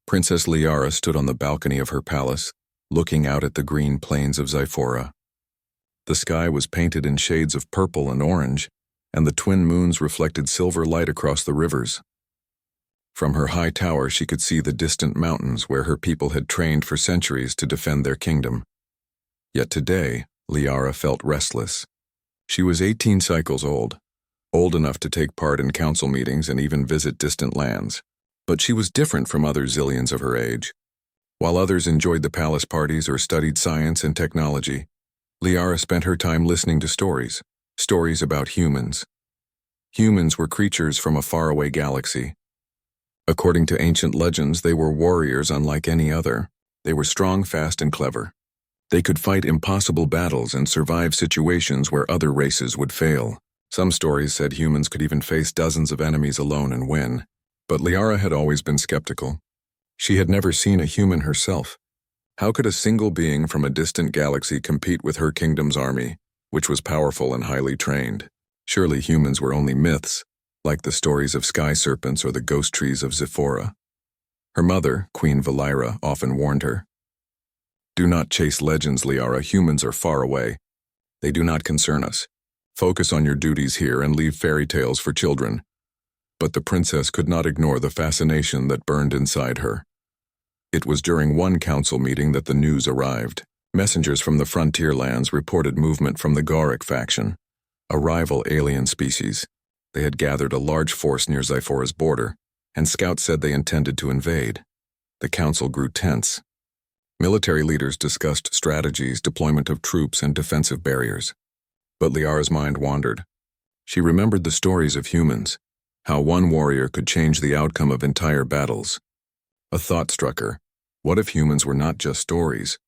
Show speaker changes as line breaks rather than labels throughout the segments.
Princess Liara stood on the balcony of her palace, looking out at the green plains of Zyphora. The sky was painted in shades of purple and orange, and the twin moons reflected silver light across the rivers. From her high tower she could see the distant mountains where her people had trained for centuries to defend their kingdom. Yet today, Liara felt restless. She was 18 cycles old enough to take part in council meetings and even visit distant lands. But she was different from other zillions of her age. While others enjoyed the palace parties or studied science and technology, Liara spent her time listening to stories about humans. Humans were creatures from a faraway galaxy. According to ancient legends, they were warriors unlike any other. They were strong, fast, and clever. They could fight impossible battles and survive situations where other races would fail. Some stories said humans could even face dozens of enemies alone and win. But Liara had always been skeptical. She had never seen a human herself. How could a single being from a distant galaxy compete with her kingdom's army, which was powerful and highly trained? Surely humans were only myths, like the stories of sky serpents or the ghost trees of Zyphora. Her mother, Queen Valira, often warned her. "Do not chase legends, Liara. Humans are far away. They do not concern us. Focus on your duties here and leave fairy tales for children." But the princess could not ignore the fascination that burned inside her. It was during one council meeting that the news arrived. Messengers from the frontier lands reported movement from the Galactic faction, a rival alien species. They had gathered a large force near Zyphora's border, and scouts said they intended to invade. The council grew tense. Military leaders discussed strategies, deployment of troops, and defensive barriers. But Liara's mind wandered. She remembered the stories of humans, how one warrior could change the outcome of entire battles. A thought struck her. What if humans were not just stories?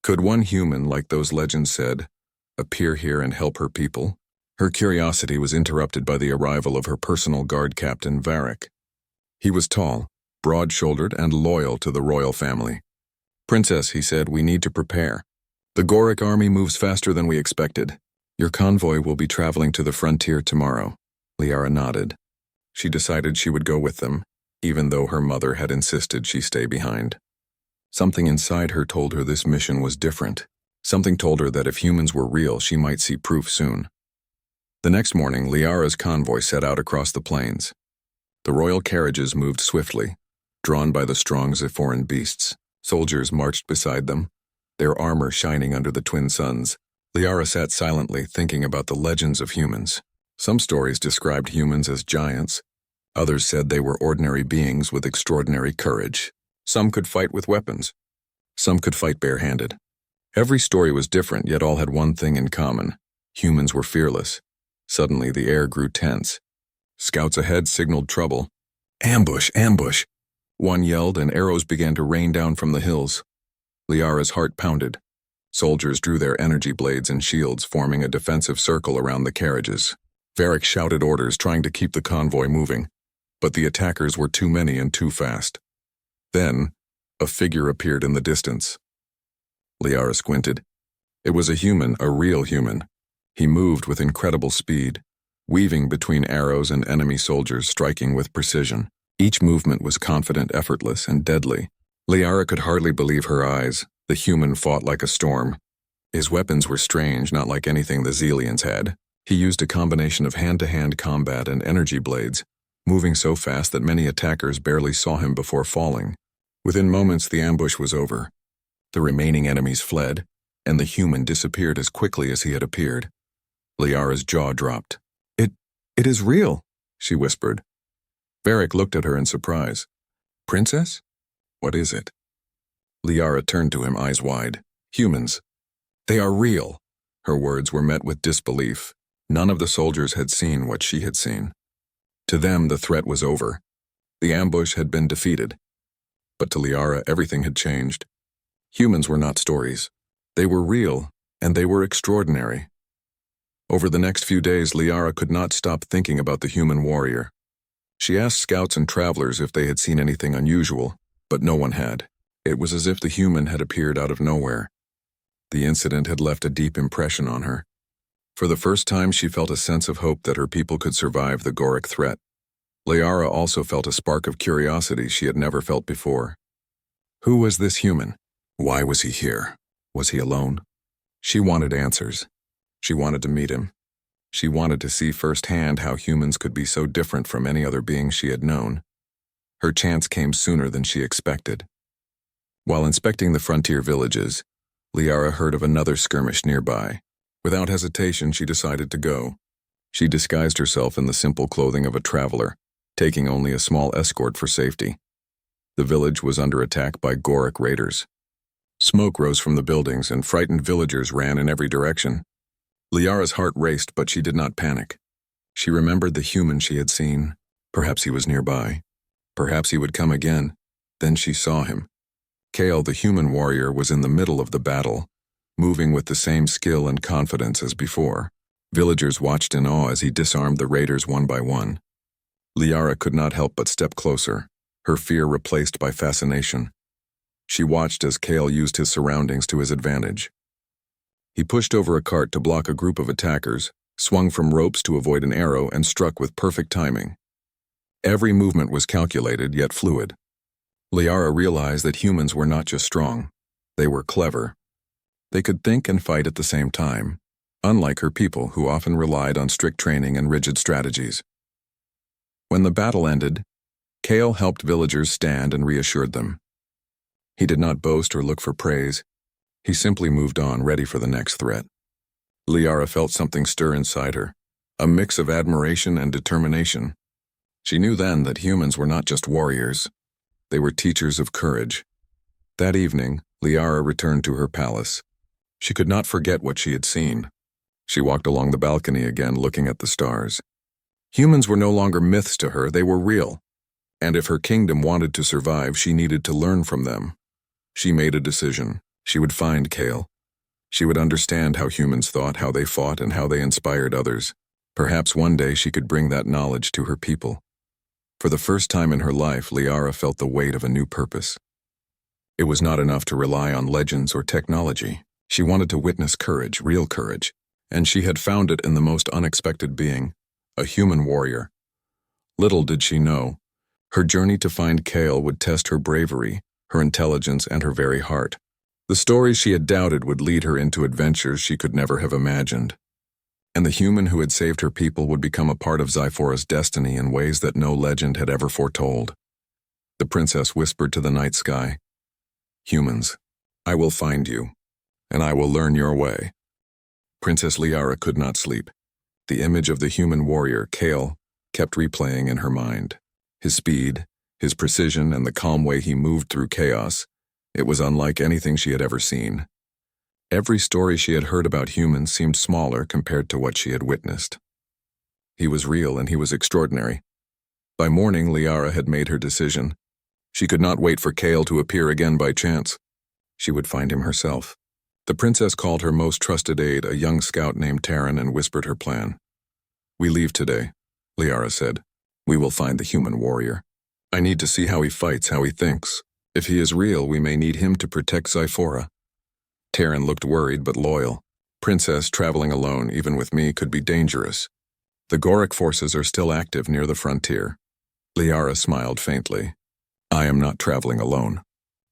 Could one human, like those legends said, appear here and help her people? Her curiosity was interrupted by the arrival of her personal guard captain, Varric. He was tall, broad-shouldered, and loyal to the royal family. "Princess," he said, "we need to prepare. The Galactic army moves faster than we expected. Your convoy will be traveling to the frontier tomorrow." Liara nodded. She decided she would go with them, even though her mother had insisted she stay behind. Something inside her told her this mission was different. Something told her that if humans were real, she might see proof soon. The next morning, Liara's convoy set out across the plains. The royal carriages moved swiftly, drawn by the strong Zyphoran beasts. Soldiers marched beside them, their armor shining under the twin suns. Liara sat silently, thinking about the legends of humans. Some stories described humans as giants. Others said they were ordinary beings with extraordinary courage. Some could fight with weapons. Some could fight barehanded. Every story was different, yet all had one thing in common. Humans were fearless. Suddenly, the air grew tense. Scouts ahead signaled trouble. "Ambush! Ambush!" One yelled, and arrows began to rain down from the hills. Liara's heart pounded. Soldiers drew their energy blades and shields, forming a defensive circle around the carriages. Varric shouted orders, trying to keep the convoy moving, but the attackers were too many and too fast. Then, a figure appeared in the distance. Liara squinted. It was a human, a real human. He moved with incredible speed, weaving between arrows and enemy soldiers, striking with precision. Each movement was confident, effortless, and deadly. Liara could hardly believe her eyes. The human fought like a storm. His weapons were strange, not like anything the Zelians had. He used a combination of hand-to-hand combat and energy blades, moving so fast that many attackers barely saw him before falling. Within moments, the ambush was over. The remaining enemies fled, and the human disappeared as quickly as he had appeared. Liara's jaw dropped. It is real," she whispered. Varric looked at her in surprise. "Princess? What is it?" Liara turned to him, eyes wide. "Humans. They are real." Her words were met with disbelief. None of the soldiers had seen what she had seen. To them, the threat was over. The ambush had been defeated. But to Liara, everything had changed. Humans were not stories. They were real, and they were extraordinary. Over the next few days, Liara could not stop thinking about the human warrior. She asked scouts and travelers if they had seen anything unusual, but no one had. It was as if the human had appeared out of nowhere. The incident had left a deep impression on her. For the first time, she felt a sense of hope that her people could survive the Galactic threat. Liara also felt a spark of curiosity she had never felt before. Who was this human? Why was he here? Was he alone? She wanted answers. She wanted to meet him. She wanted to see firsthand how humans could be so different from any other being she had known. Her chance came sooner than she expected. While inspecting the frontier villages, Liara heard of another skirmish nearby. Without hesitation, she decided to go. She disguised herself in the simple clothing of a traveler, taking only a small escort for safety. The village was under attack by Galactic raiders. Smoke rose from the buildings and frightened villagers ran in every direction. Liara's heart raced, but she did not panic. She remembered the human she had seen. Perhaps he was nearby. Perhaps he would come again. Then she saw him. Kale, the human warrior, was in the middle of the battle, moving with the same skill and confidence as before. Villagers watched in awe as he disarmed the raiders one by one. Liara could not help but step closer, her fear replaced by fascination. She watched as Kale used his surroundings to his advantage. He pushed over a cart to block a group of attackers, swung from ropes to avoid an arrow, and struck with perfect timing. Every movement was calculated yet fluid. Liara realized that humans were not just strong, they were clever. They could think and fight at the same time, unlike her people who often relied on strict training and rigid strategies. When the battle ended, Kale helped villagers stand and reassured them. He did not boast or look for praise. He simply moved on, ready for the next threat. Liara felt something stir inside her, a mix of admiration and determination. She knew then that humans were not just warriors. They were teachers of courage. That evening, Liara returned to her palace. She could not forget what she had seen. She walked along the balcony again, looking at the stars. Humans were no longer myths to her, they were real. And if her kingdom wanted to survive, she needed to learn from them. She made a decision. She would find Kale. She would understand how humans thought, how they fought, and how they inspired others. Perhaps one day she could bring that knowledge to her people. For the first time in her life, Liara felt the weight of a new purpose. It was not enough to rely on legends or technology. She wanted to witness courage, real courage, and she had found it in the most unexpected being, a human warrior. Little did she know, her journey to find Kale would test her bravery, her intelligence, and her very heart. The stories she had doubted would lead her into adventures she could never have imagined. And the human who had saved her people would become a part of Zyphora's destiny in ways that no legend had ever foretold. The princess whispered to the night sky, "Humans, I will find you, and I will learn your way." Princess Liara could not sleep. The image of the human warrior, Kale, kept replaying in her mind. His speed, his precision, and the calm way he moved through chaos. It was unlike anything she had ever seen. Every story she had heard about humans seemed smaller compared to what she had witnessed. He was real and he was extraordinary. By morning, Liara had made her decision. She could not wait for Kale to appear again by chance. She would find him herself. The princess called her most trusted aide, a young scout named Taryn, and whispered her plan. "We leave today," Liara said. "We will find the human warrior. I need to see how he fights, how he thinks. If he is real, we may need him to protect Zyphora." Taryn looked worried but loyal. "Princess, traveling alone, even with me, could be dangerous. The Galactic forces are still active near the frontier." Liara smiled faintly. "I am not traveling alone.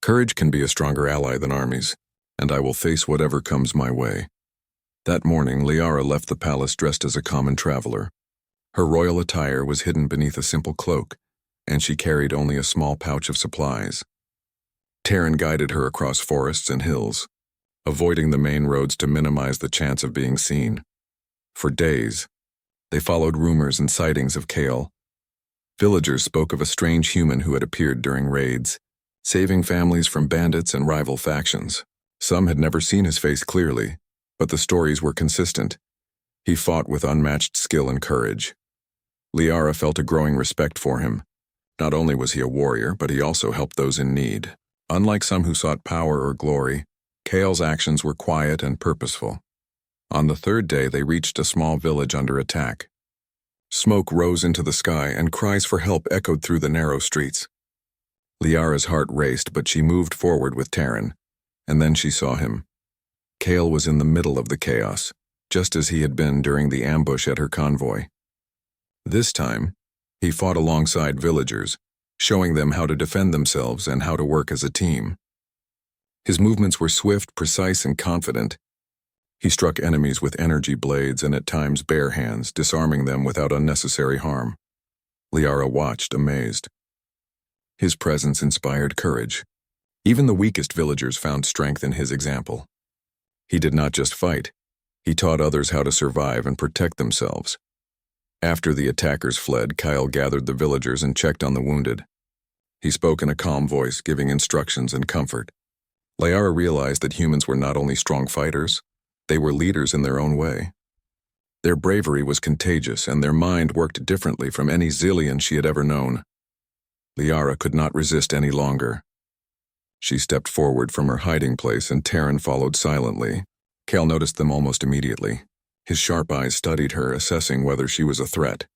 Courage can be a stronger ally than armies, and I will face whatever comes my way." That morning, Liara left the palace dressed as a common traveler. Her royal attire was hidden beneath a simple cloak, and she carried only a small pouch of supplies. Taryn guided her across forests and hills, avoiding the main roads to minimize the chance of being seen. For days, they followed rumors and sightings of Kale. Villagers spoke of a strange human who had appeared during raids, saving families from bandits and rival factions. Some had never seen his face clearly, but the stories were consistent. He fought with unmatched skill and courage. Liara felt a growing respect for him. Not only was he a warrior, but he also helped those in need. Unlike some who sought power or glory, Kale's actions were quiet and purposeful. On the third day, they reached a small village under attack. Smoke rose into the sky, and cries for help echoed through the narrow streets. Liara's heart raced, but she moved forward with Taryn, and then she saw him. Kale was in the middle of the chaos, just as he had been during the ambush at her convoy. This time, he fought alongside villagers, showing them how to defend themselves and how to work as a team. His movements were swift, precise, and confident. He struck enemies with energy blades and at times bare hands, disarming them without unnecessary harm. Liara watched, amazed. His presence inspired courage. Even the weakest villagers found strength in his example. He did not just fight. He taught others how to survive and protect themselves. After the attackers fled, Kyle gathered the villagers and checked on the wounded. He spoke in a calm voice, giving instructions and comfort. Liara realized that humans were not only strong fighters, they were leaders in their own way. Their bravery was contagious, and their mind worked differently from any Xilian she had ever known. Liara could not resist any longer. She stepped forward from her hiding place, and Terran followed silently. Kale noticed them almost immediately. His sharp eyes studied her, assessing whether she was a threat.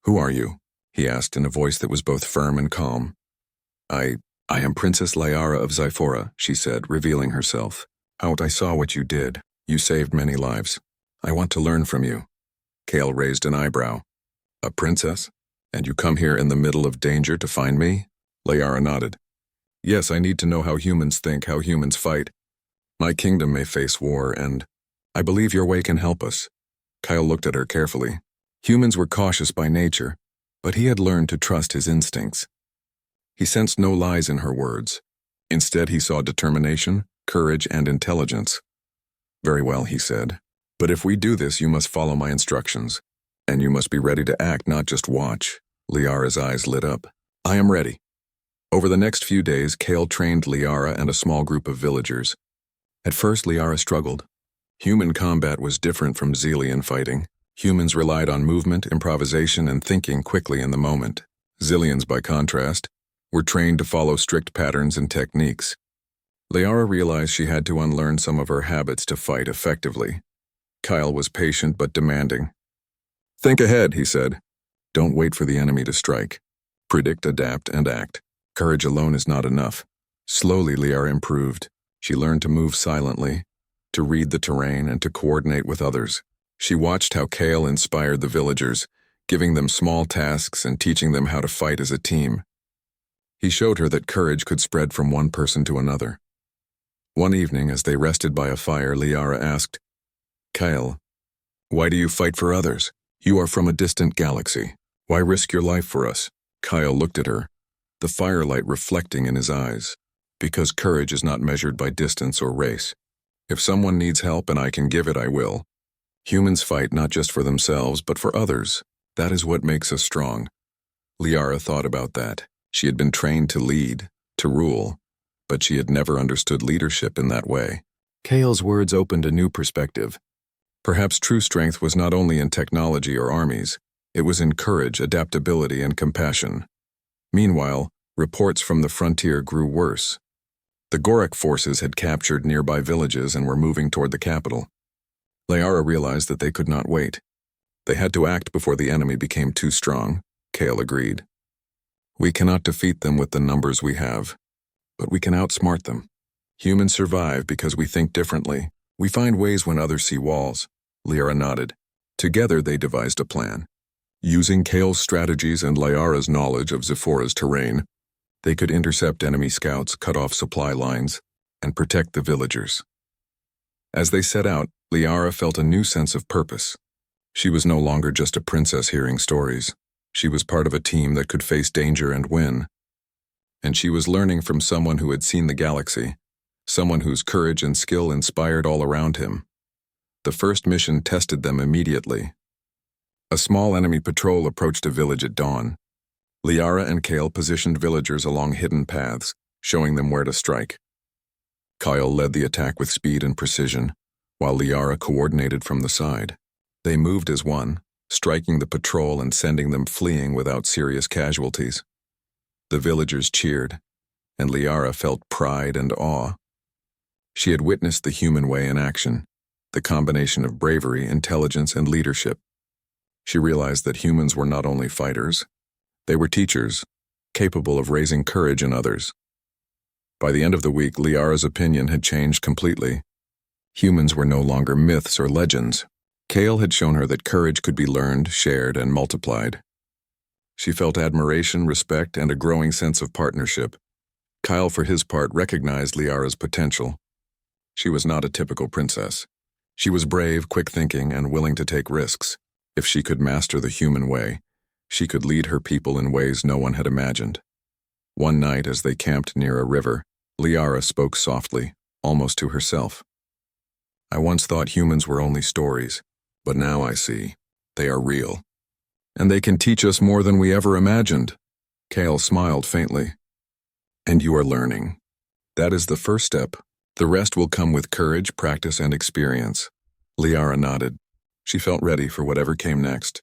"Who are you?" he asked in a voice that was both firm and calm. I am Princess Liara of Zyphora," she said, revealing herself. "I saw what you did. You saved many lives. I want to learn from you." Kale raised an eyebrow. "A princess? And you come here in the middle of danger to find me?" Liara nodded. "Yes, I need to know how humans think, how humans fight. My kingdom may face war, and I believe your way can help us." Kyle looked at her carefully. Humans were cautious by nature, but he had learned to trust his instincts. He sensed no lies in her words. Instead, he saw determination, courage, and intelligence. "Very well," he said. "But if we do this, you must follow my instructions. And you must be ready to act, not just watch." Liara's eyes lit up. "I am ready." Over the next few days, Kale trained Liara and a small group of villagers. At first, Liara struggled. Human combat was different from Xilian fighting. Humans relied on movement, improvisation, and thinking quickly in the moment. Xilians, by contrast, were trained to follow strict patterns and techniques. Liara realized she had to unlearn some of her habits to fight effectively. Kyle was patient but demanding. "Think ahead," he said. "Don't wait for the enemy to strike. Predict, adapt, and act. Courage alone is not enough." Slowly, Liara improved. She learned to move silently, to read the terrain, and to coordinate with others. She watched how Kale inspired the villagers, giving them small tasks and teaching them how to fight as a team. He showed her that courage could spread from one person to another. One evening, as they rested by a fire, Liara asked, "Kyle, why do you fight for others? You are from a distant galaxy. Why risk your life for us?" Kyle looked at her, the firelight reflecting in his eyes. "Because courage is not measured by distance or race. If someone needs help and I can give it, I will. Humans fight not just for themselves, but for others. That is what makes us strong." Liara thought about that. She had been trained to lead, to rule, but she had never understood leadership in that way. Kale's words opened a new perspective. Perhaps true strength was not only in technology or armies, it was in courage, adaptability, and compassion. Meanwhile, reports from the frontier grew worse. The Gorek forces had captured nearby villages and were moving toward the capital. Liara realized that they could not wait. They had to act before the enemy became too strong. Kale agreed. "We cannot defeat them with the numbers we have, but we can outsmart them. Humans survive because we think differently. We find ways when others see walls." Liara nodded. Together they devised a plan. Using Kale's strategies and Liara's knowledge of Zyphora's terrain, they could intercept enemy scouts, cut off supply lines, and protect the villagers. As they set out, Liara felt a new sense of purpose. She was no longer just a princess hearing stories. She was part of a team that could face danger and win. And she was learning from someone who had seen the galaxy, someone whose courage and skill inspired all around him. The first mission tested them immediately. A small enemy patrol approached a village at dawn. Liara and Kale positioned villagers along hidden paths, showing them where to strike. Kyle led the attack with speed and precision, while Liara coordinated from the side. They moved as one, striking the patrol and sending them fleeing without serious casualties. The villagers cheered, and Liara felt pride and awe. She had witnessed the human way in action, the combination of bravery, intelligence, and leadership. She realized that humans were not only fighters, they were teachers, capable of raising courage in others. By the end of the week, Liara's opinion had changed completely. Humans were no longer myths or legends. Kale had shown her that courage could be learned, shared, and multiplied. She felt admiration, respect, and a growing sense of partnership. Kyle, for his part, recognized Liara's potential. She was not a typical princess. She was brave, quick-thinking, and willing to take risks. If she could master the human way, she could lead her people in ways no one had imagined. One night, as they camped near a river, Liara spoke softly, almost to herself. "I once thought humans were only stories, but now I see they are real. And they can teach us more than we ever imagined." Kale smiled faintly. "And you are learning. That is the first step. The rest will come with courage, practice, and experience." Liara nodded. She felt ready for whatever came next.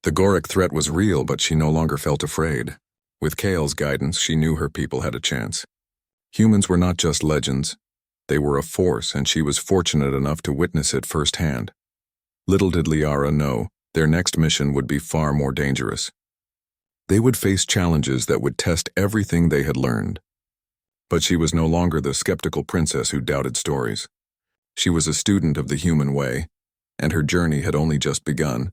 The Goric threat was real, but she no longer felt afraid. With Kale's guidance, she knew her people had a chance. Humans were not just legends. They were a force, and she was fortunate enough to witness it firsthand. Little did Liara know, their next mission would be far more dangerous. They would face challenges that would test everything they had learned. But she was no longer the skeptical princess who doubted stories. She was a student of the human way, and her journey had only just begun.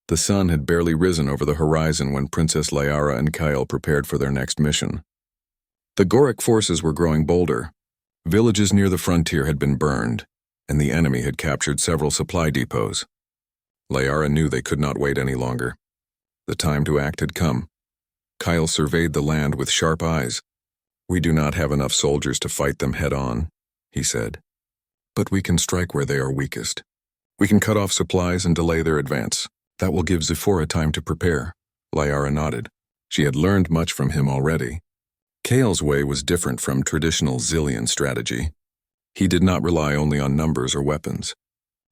The sun had barely risen over the horizon when Princess Liara and Kyle prepared for their next mission. The Goric forces were growing bolder. Villages near the frontier had been burned, and the enemy had captured several supply depots. Liara knew they could not wait any longer. The time to act had come. Kyle surveyed the land with sharp eyes. "We do not have enough soldiers to fight them head-on," he said. "But we can strike where they are weakest. We can cut off supplies and delay their advance. That will give Zephora time to prepare." Liara nodded. She had learned much from him already. Kale's way was different from traditional Zillion strategy. He did not rely only on numbers or weapons.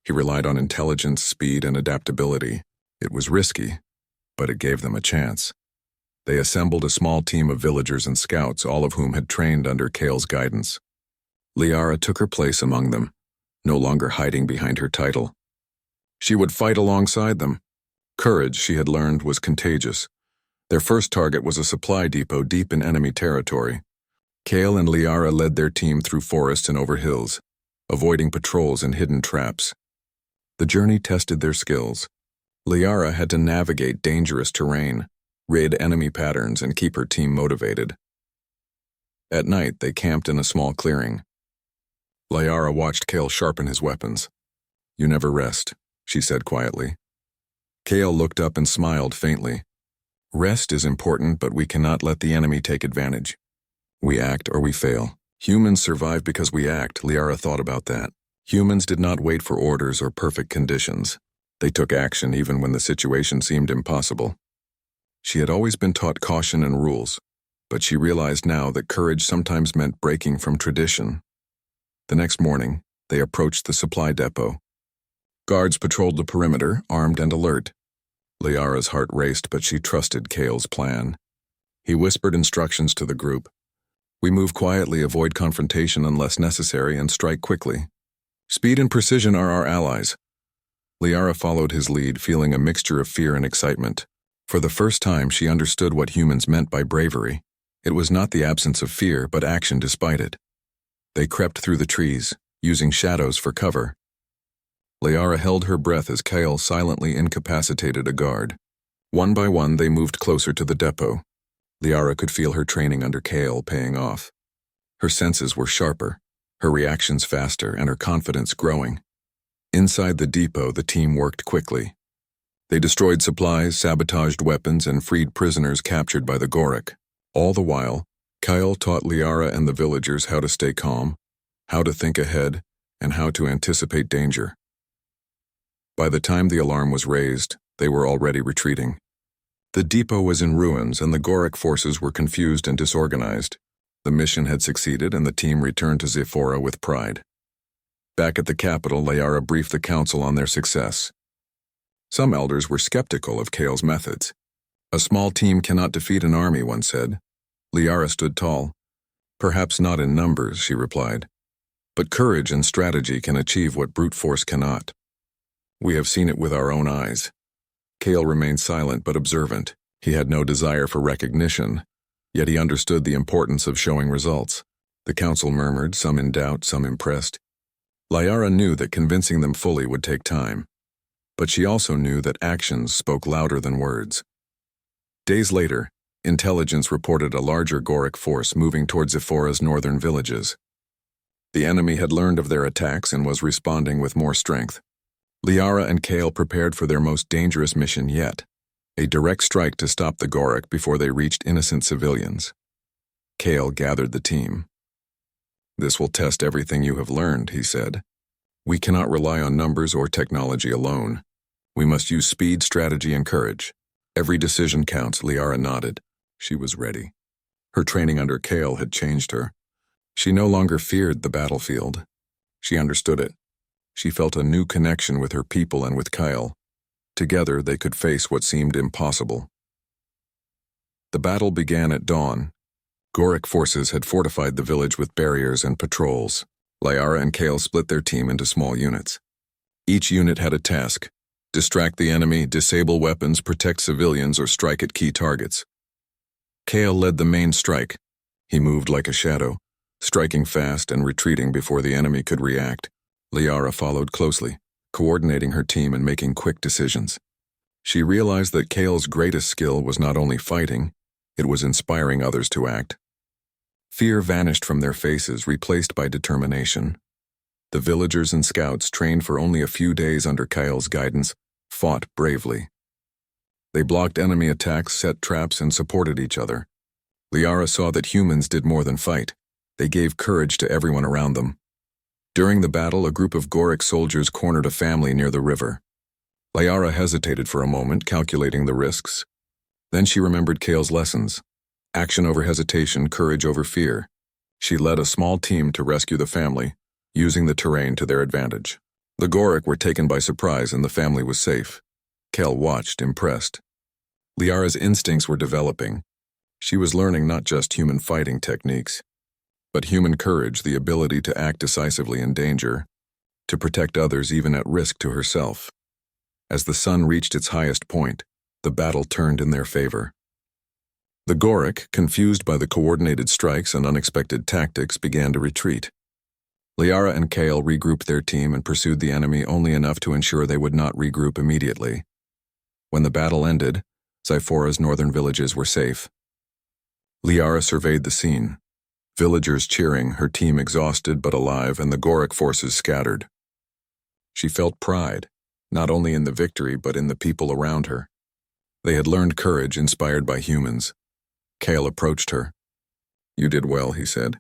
He relied on intelligence, speed, and adaptability. It was risky, but it gave them a chance. They assembled a small team of villagers and scouts, all of whom had trained under Kale's guidance. Liara took her place among them, no longer hiding behind her title. She would fight alongside them. Courage, she had learned, was contagious. Their first target was a supply depot deep in enemy territory. Kale and Liara led their team through forests and over hills, avoiding patrols and hidden traps. The journey tested their skills. Liara had to navigate dangerous terrain, rid enemy patterns, and keep her team motivated. At night, they camped in a small clearing. Liara watched Kale sharpen his weapons. "You never rest," she said quietly. Kale looked up and smiled faintly. "Rest is important, but we cannot let the enemy take advantage. We act or we fail. Humans survive because we act." Liara thought about that. Humans did not wait for orders or perfect conditions. They took action even when the situation seemed impossible. She had always been taught caution and rules, but she realized now that courage sometimes meant breaking from tradition. The next morning, they approached the supply depot. Guards patrolled the perimeter, armed and alert. Liara's heart raced, but she trusted Kale's plan. He whispered instructions to the group. "We move quietly, avoid confrontation unless necessary, and strike quickly. Speed and precision are our allies." Liara followed his lead, feeling a mixture of fear and excitement. For the first time, she understood what humans meant by bravery. It was not the absence of fear, but action despite it. They crept through the trees, using shadows for cover. Liara held her breath as Kale silently incapacitated a guard. One by one, they moved closer to the depot. Liara could feel her training under Kale paying off. Her senses were sharper, her reactions faster, and her confidence growing. Inside the depot, the team worked quickly. They destroyed supplies, sabotaged weapons, and freed prisoners captured by the Goric. All the while, Kyle taught Liara and the villagers how to stay calm, how to think ahead, and how to anticipate danger. By the time the alarm was raised, they were already retreating. The depot was in ruins, and the Goric forces were confused and disorganized. The mission had succeeded, and the team returned to Zephora with pride. Back at the capital, Liara briefed the council on their success. Some elders were skeptical of Kale's methods. "A small team cannot defeat an army," one said. Liara stood tall. "Perhaps not in numbers," she replied. "But courage and strategy can achieve what brute force cannot. We have seen it with our own eyes." Kale remained silent but observant. He had no desire for recognition, yet he understood the importance of showing results. The council murmured, some in doubt, some impressed. Liara knew that convincing them fully would take time, but she also knew that actions spoke louder than words. Days later, intelligence reported a larger Goric force moving towards Zephora's northern villages. The enemy had learned of their attacks and was responding with more strength. Liara and Kale prepared for their most dangerous mission yet, a direct strike to stop the Goric before they reached innocent civilians. Kale gathered the team. "This will test everything you have learned," he said. "We cannot rely on numbers or technology alone. We must use speed, strategy, and courage. Every decision counts." Liara nodded. She was ready. Her training under Kale had changed her. She no longer feared the battlefield. She understood it. She felt a new connection with her people and with Kyle. Together, they could face what seemed impossible. The battle began at dawn. Goric forces had fortified the village with barriers and patrols. Liara and Kale split their team into small units. Each unit had a task: distract the enemy, disable weapons, protect civilians, or strike at key targets. Kale led the main strike. He moved like a shadow, striking fast and retreating before the enemy could react. Liara followed closely, coordinating her team and making quick decisions. She realized that Kale's greatest skill was not only fighting, it was inspiring others to act. Fear vanished from their faces, replaced by determination. The villagers and scouts, trained for only a few days under Kyle's guidance, fought bravely. They blocked enemy attacks, set traps, and supported each other. Liara saw that humans did more than fight. They gave courage to everyone around them. During the battle, a group of Goric soldiers cornered a family near the river. Liara hesitated for a moment, calculating the risks. Then she remembered Kale's lessons: action over hesitation, courage over fear. She led a small team to rescue the family, using the terrain to their advantage. The Goric were taken by surprise and the family was safe. Kale watched, impressed. Liara's instincts were developing. She was learning not just human fighting techniques, but human courage, the ability to act decisively in danger, to protect others even at risk to herself. As the sun reached its highest point, the battle turned in their favor. The Goric, confused by the coordinated strikes and unexpected tactics, began to retreat. Liara and Kale regrouped their team and pursued the enemy only enough to ensure they would not regroup immediately. When the battle ended, Zephora's northern villages were safe. Liara surveyed the scene. Villagers cheering, her team exhausted but alive, and the Goric forces scattered. She felt pride, not only in the victory but in the people around her. They had learned courage inspired by humans. Kale approached her. "You did well," he said.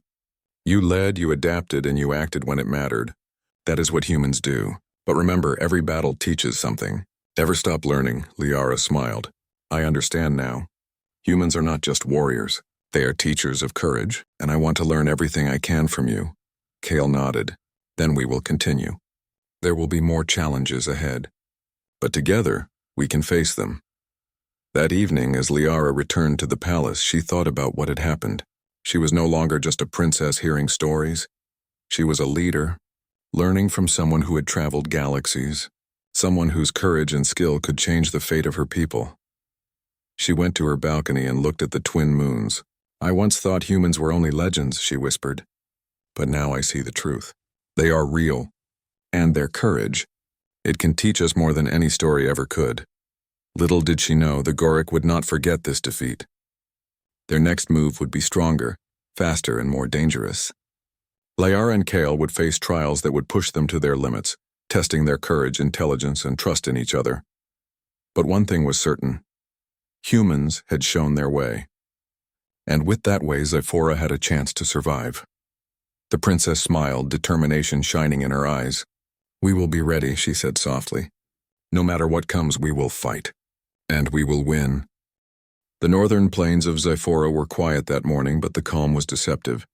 "You led, you adapted, and you acted when it mattered. That is what humans do. But remember, every battle teaches something. Never stop learning." Liara smiled. "I understand now. Humans are not just warriors. They are teachers of courage, and I want to learn everything I can from you." Kale nodded. "Then we will continue. There will be more challenges ahead. But together, we can face them." That evening, as Liara returned to the palace, she thought about what had happened. She was no longer just a princess hearing stories. She was a leader, learning from someone who had traveled galaxies, someone whose courage and skill could change the fate of her people. She went to her balcony and looked at the twin moons. "I once thought humans were only legends," she whispered. "But now I see the truth. They are real. And their courage, it can teach us more than any story ever could." Little did she know the Goric would not forget this defeat. Their next move would be stronger, faster, and more dangerous. Liara and Kale would face trials that would push them to their limits, testing their courage, intelligence, and trust in each other. But one thing was certain: humans had shown their way. And with that way, Zephora had a chance to survive. The princess smiled, determination shining in her eyes. "We will be ready," she said softly. "No matter what comes, we will fight. And we will win." The northern plains of Zephora were quiet that morning, but the calm was deceptive.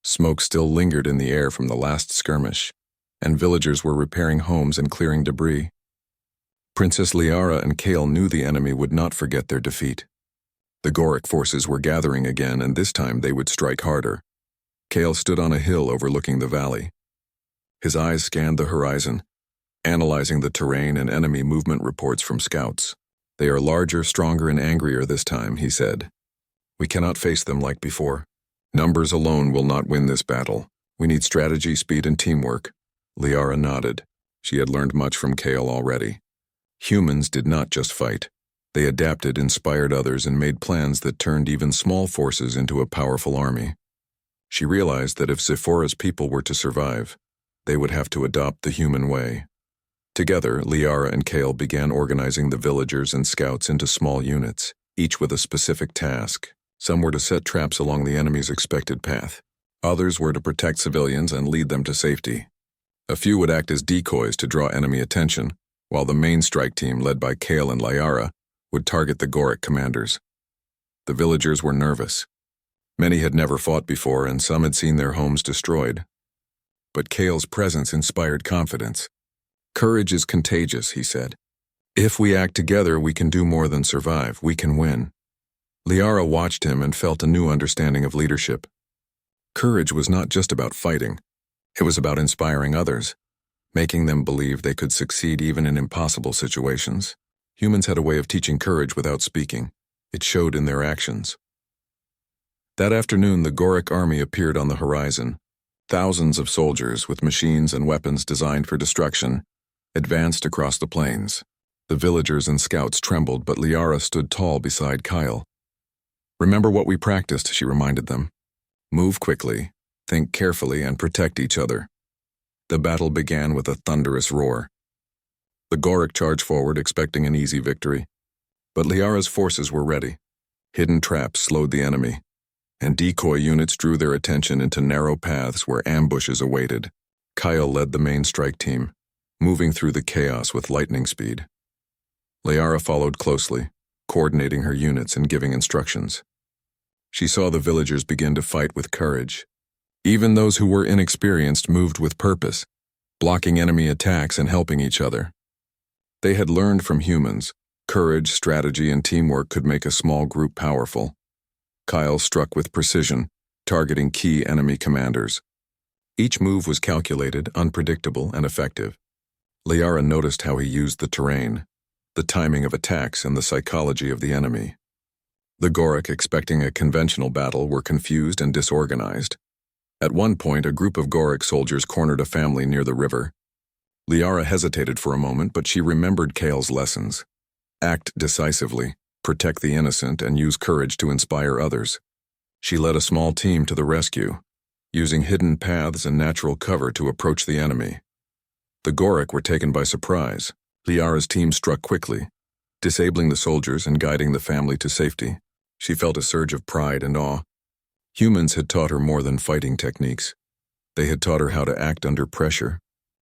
Smoke still lingered in the air from the last skirmish, and villagers were repairing homes and clearing debris. Princess Liara and Kale knew the enemy would not forget their defeat. The Goric forces were gathering again, and this time they would strike harder. Kale stood on a hill overlooking the valley. His eyes scanned the horizon, analyzing the terrain and enemy movement reports from scouts. "They are larger, stronger, and angrier this time," he said. "We cannot face them like before. Numbers alone will not win this battle. We need strategy, speed, and teamwork." Liara nodded. She had learned much from Kale already. Humans did not just fight. They adapted, inspired others, and made plans that turned even small forces into a powerful army. She realized that if Zephora's people were to survive, they would have to adopt the human way. Together, Liara and Kale began organizing the villagers and scouts into small units, each with a specific task. Some were to set traps along the enemy's expected path. Others were to protect civilians and lead them to safety. A few would act as decoys to draw enemy attention, while the main strike team, led by Kale and Liara, would target the Goric commanders. The villagers were nervous. Many had never fought before, and some had seen their homes destroyed. But Kale's presence inspired confidence. "Courage is contagious," he said. "If we act together, we can do more than survive. We can win." Liara watched him and felt a new understanding of leadership. Courage was not just about fighting. It was about inspiring others, making them believe they could succeed even in impossible situations. Humans had a way of teaching courage without speaking. It showed in their actions. That afternoon, the Goric army appeared on the horizon. Thousands of soldiers with machines and weapons designed for destruction advanced across the plains. The villagers and scouts trembled, but Liara stood tall beside Kyle. "Remember what we practiced," she reminded them. "Move quickly, think carefully, and protect each other." The battle began with a thunderous roar. The Goric charged forward, expecting an easy victory. But Liara's forces were ready. Hidden traps slowed the enemy, and decoy units drew their attention into narrow paths where ambushes awaited. Kyle led the main strike team, moving through the chaos with lightning speed. Liara followed closely, coordinating her units and giving instructions. She saw the villagers begin to fight with courage. Even those who were inexperienced moved with purpose, blocking enemy attacks and helping each other. They had learned from humans. Courage, strategy, and teamwork could make a small group powerful. Kyle struck with precision, targeting key enemy commanders. Each move was calculated, unpredictable, and effective. Liara noticed how he used the terrain, the timing of attacks, and the psychology of the enemy. The Goric, expecting a conventional battle, were confused and disorganized. At one point, a group of Goric soldiers cornered a family near the river. Liara hesitated for a moment, but she remembered Kale's lessons. Act decisively, protect the innocent, and use courage to inspire others. She led a small team to the rescue, using hidden paths and natural cover to approach the enemy. The Goric were taken by surprise. Liara's team struck quickly, disabling the soldiers and guiding the family to safety. She felt a surge of pride and awe. Humans had taught her more than fighting techniques. They had taught her how to act under pressure,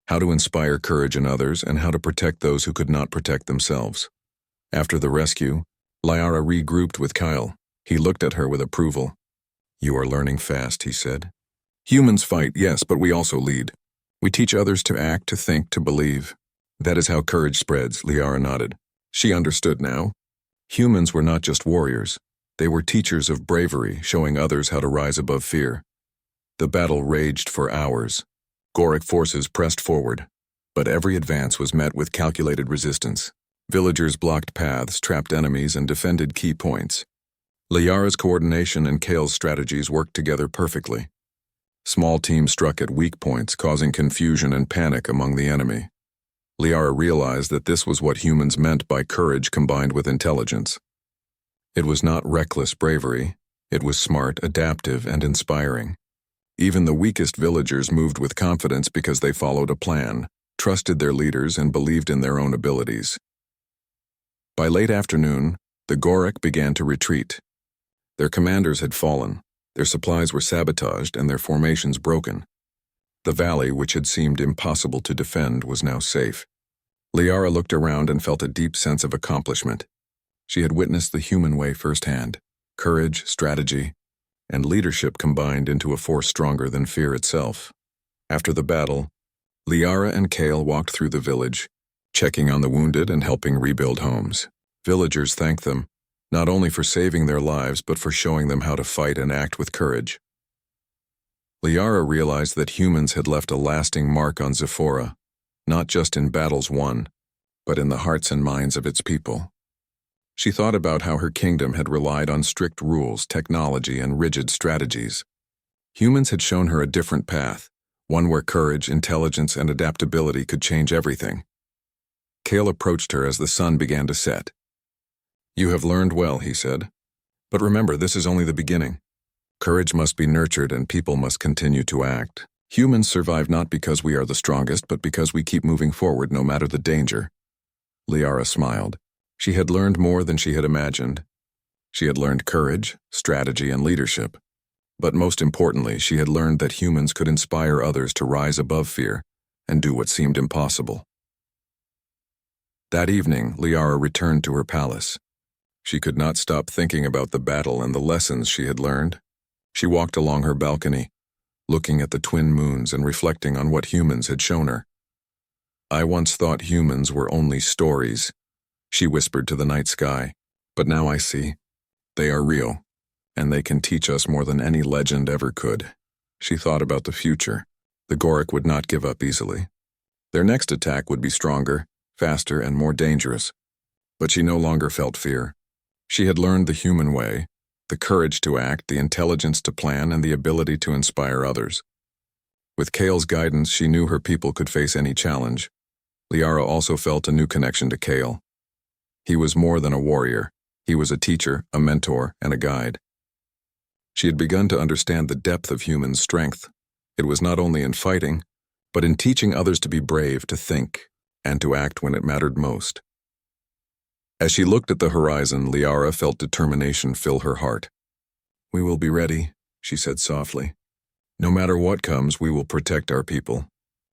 how to inspire courage in others, and how to protect those who could not protect themselves. After the rescue, Liara regrouped with Kyle. He looked at her with approval. "You are learning fast," he said. "Humans fight, yes, but we also lead. We teach others to act, to think, to believe. That is how courage spreads." Liara nodded. She understood now. Humans were not just warriors. They were teachers of bravery, showing others how to rise above fear. The battle raged for hours. Goric forces pressed forward, but every advance was met with calculated resistance. Villagers blocked paths, trapped enemies, and defended key points. Liara's coordination and Kale's strategies worked together perfectly. Small teams struck at weak points, causing confusion and panic among the enemy. Liara realized that this was what humans meant by courage combined with intelligence. It was not reckless bravery. It was smart, adaptive, and inspiring. Even the weakest villagers moved with confidence because they followed a plan, trusted their leaders, and believed in their own abilities. By late afternoon, the Goric began to retreat. Their commanders had fallen, their supplies were sabotaged, and their formations broken. The valley, which had seemed impossible to defend, was now safe. Liara looked around and felt a deep sense of accomplishment. She had witnessed the human way firsthand. Courage, strategy, and leadership combined into a force stronger than fear itself. After the battle, Liara and Kale walked through the village, checking on the wounded and helping rebuild homes. Villagers thanked them, not only for saving their lives, but for showing them how to fight and act with courage. Liara realized that humans had left a lasting mark on Zephora, not just in battles won, but in the hearts and minds of its people. She thought about how her kingdom had relied on strict rules, technology, and rigid strategies. Humans had shown her a different path, one where courage, intelligence, and adaptability could change everything. Kale approached her as the sun began to set. You have learned well, he said. But remember, this is only the beginning. Courage must be nurtured and people must continue to act. Humans survive not because we are the strongest, but because we keep moving forward no matter the danger. Liara smiled. She had learned more than she had imagined. She had learned courage, strategy, and leadership. But most importantly, she had learned that humans could inspire others to rise above fear and do what seemed impossible. That evening, Liara returned to her palace. She could not stop thinking about the battle and the lessons she had learned. She walked along her balcony, looking at the twin moons and reflecting on what humans had shown her. I once thought humans were only stories, she whispered to the night sky, but now I see. They are real, and they can teach us more than any legend ever could. She thought about the future. The Goric would not give up easily. Their next attack would be stronger, faster, and more dangerous. But she no longer felt fear. She had learned the human way, the courage to act, the intelligence to plan, and the ability to inspire others. With Kale's guidance, she knew her people could face any challenge. Liara also felt a new connection to Kale. He was more than a warrior. He was a teacher, a mentor, and a guide. She had begun to understand the depth of human strength. It was not only in fighting, but in teaching others to be brave, to think, and to act when it mattered most. As she looked at the horizon, Liara felt determination fill her heart. "We will be ready," she said softly. "No matter what comes, we will protect our people,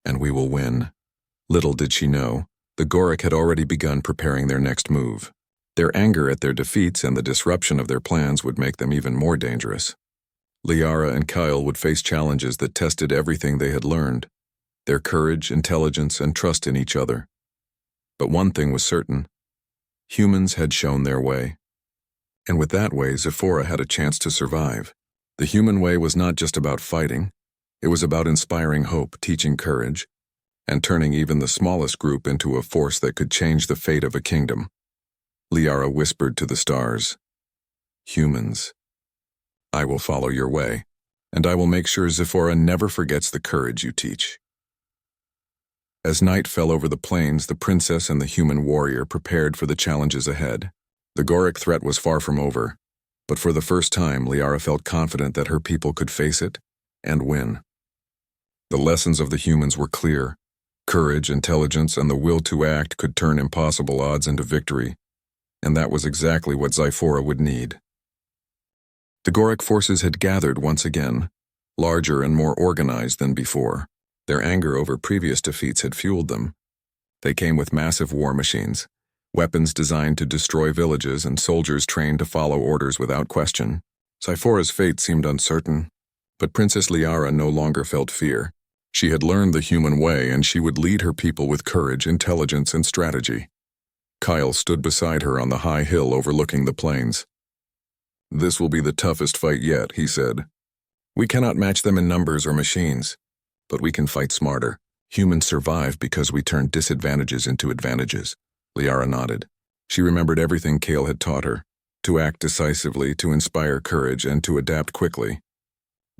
and we will win." Little did she know, the Goric had already begun preparing their next move. Their anger at their defeats and the disruption of their plans would make them even more dangerous. Liara and Kyle would face challenges that tested everything they had learned, their courage, intelligence, and trust in each other. But one thing was certain. Humans had shown their way. And with that way, Zephora had a chance to survive. The human way was not just about fighting. It was about inspiring hope, teaching courage, and turning even the smallest group into a force that could change the fate of a kingdom. Liara whispered to the stars, "Humans, I will follow your way, and I will make sure Zephora never forgets the courage you teach." As night fell over the plains, the princess and the human warrior prepared for the challenges ahead. The Goric threat was far from over, but for the first time, Liara felt confident that her people could face it and win. The lessons of the humans were clear. Courage, intelligence, and the will to act could turn impossible odds into victory, and that was exactly what Zephora would need. The Goric forces had gathered once again, larger and more organized than before. Their anger over previous defeats had fueled them. They came with massive war machines, weapons designed to destroy villages, and soldiers trained to follow orders without question. Zephora's fate seemed uncertain, but Princess Liara no longer felt fear. She had learned the human way, and she would lead her people with courage, intelligence, and strategy. Kyle stood beside her on the high hill overlooking the plains. "This will be the toughest fight yet," he said. "We cannot match them in numbers or machines, but we can fight smarter. Humans survive because we turn disadvantages into advantages." Liara nodded. She remembered everything Kale had taught her, to act decisively, to inspire courage, and to adapt quickly.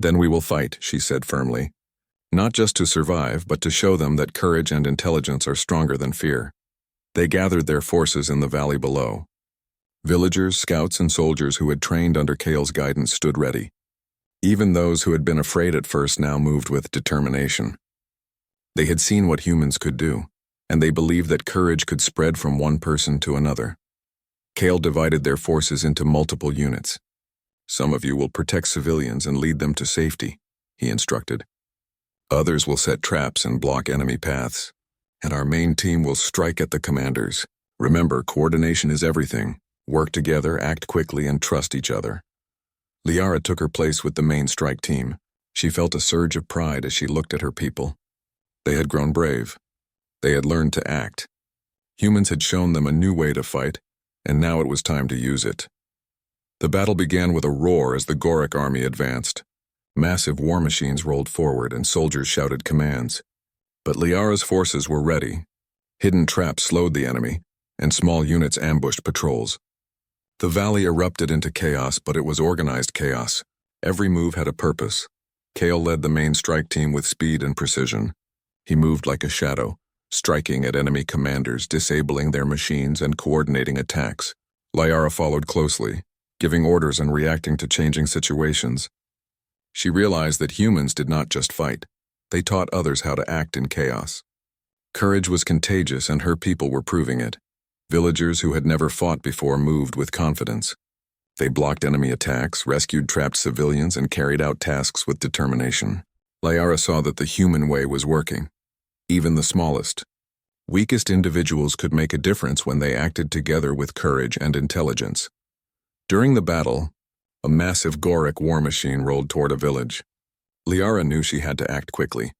"Then we will fight," she said firmly. "Not just to survive, but to show them that courage and intelligence are stronger than fear." They gathered their forces in the valley below. Villagers, scouts, and soldiers who had trained under Kale's guidance stood ready. Even those who had been afraid at first now moved with determination. They had seen what humans could do, and they believed that courage could spread from one person to another. Kale divided their forces into multiple units. "Some of you will protect civilians and lead them to safety," he instructed. "Others will set traps and block enemy paths, and our main team will strike at the commanders. Remember, coordination is everything. Work together, act quickly, and trust each other." Liara took her place with the main strike team. She felt a surge of pride as she looked at her people. They had grown brave. They had learned to act. Humans had shown them a new way to fight, and now it was time to use it. The battle began with a roar as the Goric army advanced. Massive war machines rolled forward and soldiers shouted commands. But Liara's forces were ready. Hidden traps slowed the enemy, and small units ambushed patrols. The valley erupted into chaos, but it was organized chaos. Every move had a purpose. Kale led the main strike team with speed and precision. He moved like a shadow, striking at enemy commanders, disabling their machines, and coordinating attacks. Liara followed closely, giving orders and reacting to changing situations. She realized that humans did not just fight. They taught others how to act in chaos. Courage was contagious, and her people were proving it. Villagers who had never fought before moved with confidence. They blocked enemy attacks, rescued trapped civilians, and carried out tasks with determination. Liara saw that the human way was working. Even the smallest, weakest individuals could make a difference when they acted together with courage and intelligence. During the battle, a massive Goric war machine rolled toward a village. Liara knew she had to act quickly.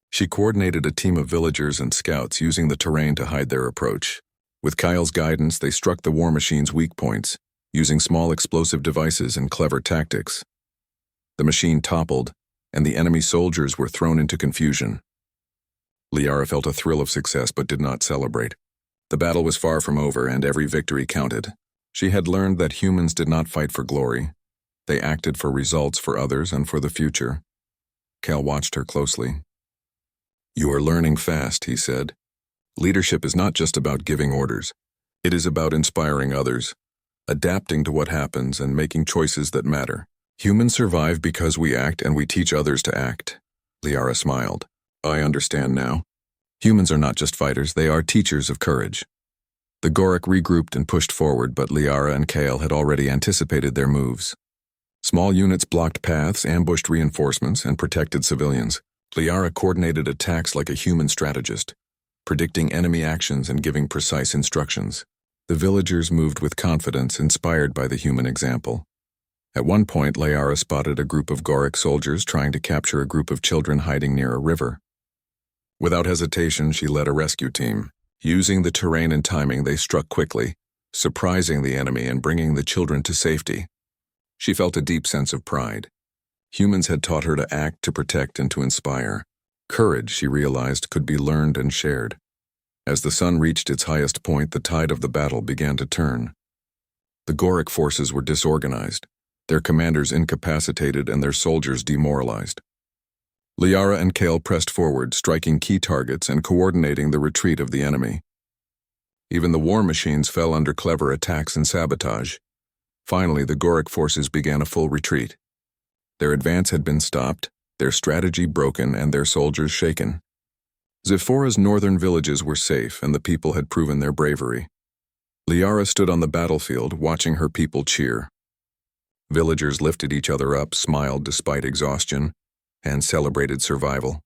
She coordinated a team of villagers and scouts using the terrain to hide their approach. With Kyle's guidance, they struck the war machine's weak points, using small explosive devices and clever tactics. The machine toppled, and the enemy soldiers were thrown into confusion. Liara felt a thrill of success but did not celebrate. The battle was far from over, and every victory counted. She had learned that humans did not fight for glory. They acted for results for others and for the future. Cal watched her closely. "You are learning fast," he said. "Leadership is not just about giving orders. It is about inspiring others, adapting to what happens, and making choices that matter. Humans survive because we act, and we teach others to act." Liara smiled. "I understand now. Humans are not just fighters, they are teachers of courage." The Goric regrouped and pushed forward, but Liara and Kale had already anticipated their moves. Small units blocked paths, ambushed reinforcements, and protected civilians. Liara coordinated attacks like a human strategist, predicting enemy actions and giving precise instructions. The villagers moved with confidence, inspired by the human example. At one point, Liara spotted a group of Goric soldiers trying to capture a group of children hiding near a river. Without hesitation, she led a rescue team. Using the terrain and timing, they struck quickly, surprising the enemy and bringing the children to safety. She felt a deep sense of pride. Humans had taught her to act, to protect, and to inspire. Courage, she realized, could be learned and shared. As the sun reached its highest point, the tide of the battle began to turn. The Goric forces were disorganized, their commanders incapacitated and their soldiers demoralized. Liara and Kale pressed forward, striking key targets and coordinating the retreat of the enemy. Even the war machines fell under clever attacks and sabotage. Finally, the Goric forces began a full retreat. Their advance had been stopped, their strategy broken, and their soldiers shaken. Zephora's northern villages were safe, and the people had proven their bravery. Liara stood on the battlefield, watching her people cheer. Villagers lifted each other up, smiled despite exhaustion, and celebrated survival.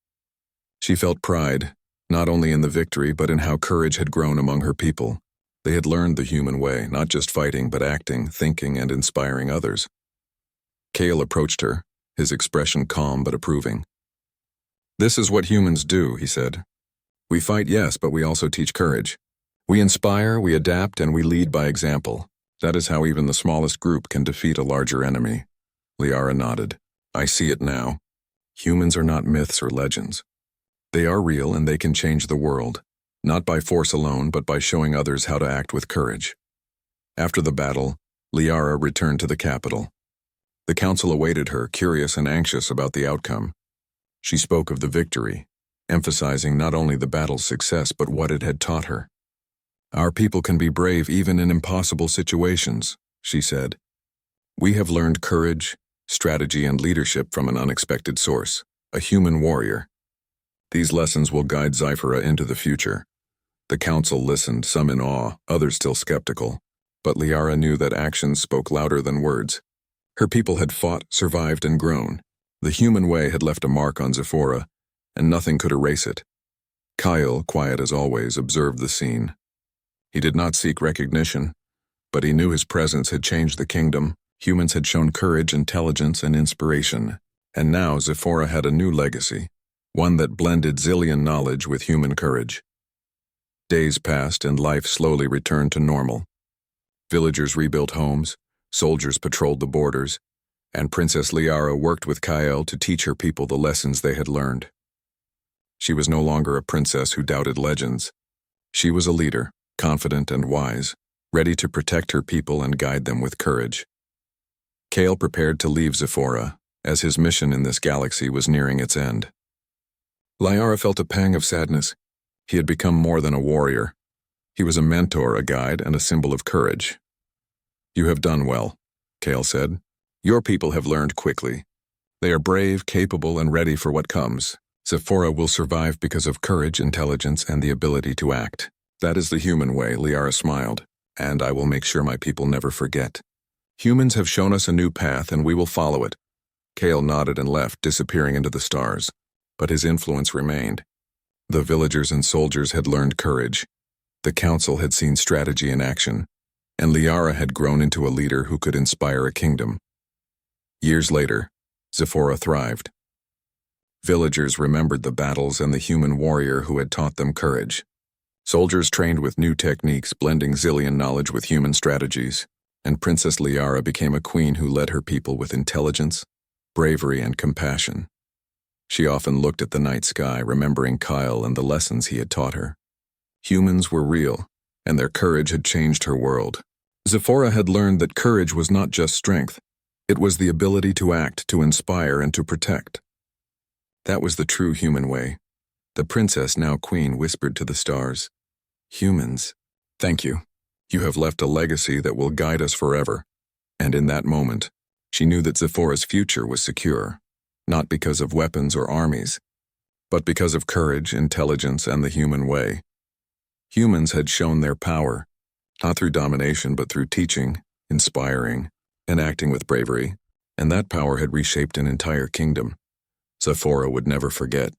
She felt pride, not only in the victory, but in how courage had grown among her people. They had learned the human way, not just fighting, but acting, thinking, and inspiring others. Kale approached her, his expression calm but approving. "This is what humans do," he said. "We fight, yes, but we also teach courage. We inspire, we adapt, and we lead by example. That is how even the smallest group can defeat a larger enemy." Liara nodded. "I see it now. Humans are not myths or legends. They are real, and they can change the world, not by force alone, but by showing others how to act with courage." After the battle, Liara returned to the capital. The council awaited her, curious and anxious about the outcome. She spoke of the victory, emphasizing not only the battle's success but what it had taught her. "Our people can be brave even in impossible situations," she said. "We have learned courage, strategy, and leadership from an unexpected source, a human warrior. These lessons will guide Zyphora into the future." The council listened, some in awe, others still skeptical, but Liara knew that actions spoke louder than words. Her people had fought, survived, and grown. The human way had left a mark on Zephora, and nothing could erase it. Kyle, quiet as always, observed the scene. He did not seek recognition, but he knew his presence had changed the kingdom. Humans had shown courage, intelligence, and inspiration, and now Zephora had a new legacy, one that blended Zillion knowledge with human courage. Days passed, and life slowly returned to normal. Villagers rebuilt homes, soldiers patrolled the borders, and Princess Liara worked with Kyle to teach her people the lessons they had learned. She was no longer a princess who doubted legends. She was a leader, confident and wise, ready to protect her people and guide them with courage. Kale prepared to leave Zephora, as his mission in this galaxy was nearing its end. Liara felt a pang of sadness. He had become more than a warrior. He was a mentor, a guide, and a symbol of courage. You have done well, Kale said. Your people have learned quickly. They are brave, capable, and ready for what comes. Zephora will survive because of courage, intelligence, and the ability to act. That is the human way, Liara smiled, and I will make sure my people never forget. Humans have shown us a new path, and we will follow it. Kale nodded and left, disappearing into the stars, but his influence remained. The villagers and soldiers had learned courage. The council had seen strategy in action, and Liara had grown into a leader who could inspire a kingdom. Years later, Zephora thrived. Villagers remembered the battles and the human warrior who had taught them courage. Soldiers trained with new techniques, blending Zillion knowledge with human strategies, and Princess Liara became a queen who led her people with intelligence, bravery, and compassion. She often looked at the night sky, remembering Kyle and the lessons he had taught her. Humans were real, and their courage had changed her world. Zephora had learned that courage was not just strength. It was the ability to act, to inspire, and to protect. That was the true human way. The princess, now queen, whispered to the stars, "Humans, thank you. You have left a legacy that will guide us forever." And in that moment, she knew that Zephora's future was secure, not because of weapons or armies, but because of courage, intelligence, and the human way. Humans had shown their power, not through domination, but through teaching, inspiring, and acting with bravery, and that power had reshaped an entire kingdom. Zephora would never forget.